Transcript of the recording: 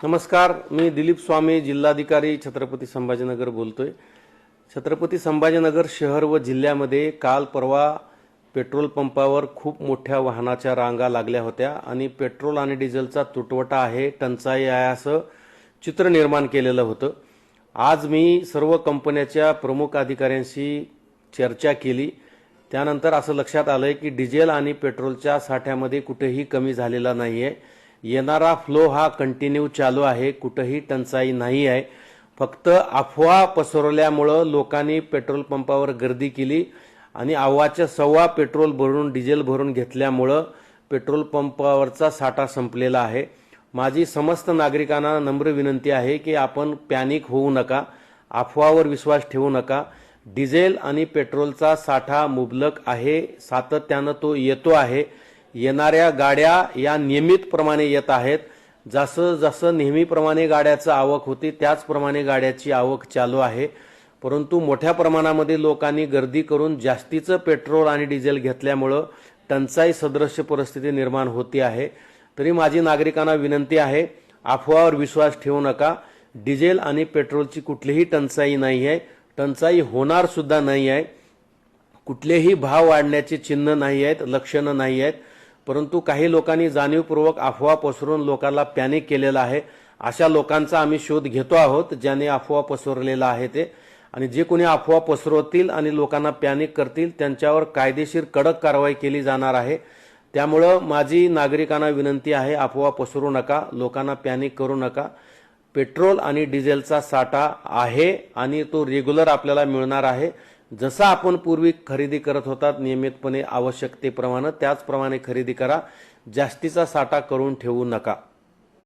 नमस्कार, मी दिलीप स्वामी, जिल्हाधिकारी छत्रपती संभाजीनगर बोलतोय। छत्रपती संभाजीनगर शहर व जिल्ह्यामध्ये काल परवा पेट्रोल पंपावर खूप मोठ्या वाहनाच्या रांगा लागल्या होत्या आणि पेट्रोल आणि डिझेलचा तुटवडा आहे, टंचाई आहे असं चित्र निर्माण केलेलं होतं। आज मी सर्व कंपन्यांच्या प्रमुख अधिकाऱ्यांशी चर्चा केली। त्यानंतर असं लक्षात आलंय की डिझेल आणि पेट्रोलच्या साठ्यामध्ये कुठेही कमी झालेला नाहीये। येणारा फ्लो हा कंटिन्यू चालू आहे, कुठेही टंचाई नाही आहे। फक्त अफवा पसरवल्यामुळे लोकांनी पेट्रोल पंपावर गर्दी केली आणि अव्वाच्या सव्वा पेट्रोल भरून डिझेल भरून घेतल्यामुळे पेट्रोल पंपावरचा साठा संपलेला आहे। माझी समस्त नागरिकांना नम्र विनंती आहे की आपण पॅनिक होऊ नका, अफवावर विश्वास ठेवू नका। डिझेल आणि पेट्रोलचा साठा मुबलक आहे, सातत्याने तो येतो आहे। येणाऱ्या गाड्या या नियमितप्रमाणे येत आहेत। जसं जसं नेहमीप्रमाणे गाड्याची आवक होती त्याचप्रमाणे गाड्याची आवक चालू आहे। परंतु मोठ्या प्रमाणामध्ये लोकांनी गर्दी करून जास्तीचं पेट्रोल आणि डिझेल घेतल्यामुळे टंचाई सदृश्य परिस्थिती निर्माण होती आहे। तरी माझी नागरिकांना विनंती आहे, अफवावर विश्वास ठेवू नका। डिझेल आणि पेट्रोलची कुठलीही टंचाई नाही आहे, टंचाई होणार सुद्धा नाही आहे। कुठलेही भाव वाढण्याचे चिन्ह नाही आहेत, लक्षणं नाही आहेत। परंतु काही लोकांनी जाणीवपूर्वक अफवा पसरवून लोकांना पॅनिक केलेला आहे। अशा लोकांचा आम्ही शोध घेतो आहोत ज्याने अफवा पसरवलेला आहे ते, आणि जे कोणी अफवा पसरवतील आणि लोकांना पॅनिक करतील त्यांच्यावर कायदेशीर कडक कारवाई केली जाणार आहे। त्यामुळे माझी नागरिकांना विनंती आहे, अफवा पसरवू नका, लोकांना पॅनिक करू नका। पेट्रोल आणि डिझेलचा साठा आहे आणि तो रेग्युलर आपल्याला मिळणार आहे। जसा आपण पूर्वी खरेदी करत होतात नियमितपणे आवश्यकतेप्रमाणे, त्याचप्रमाणे खरेदी करा। जास्तीचा साठा करून ठेवू नका।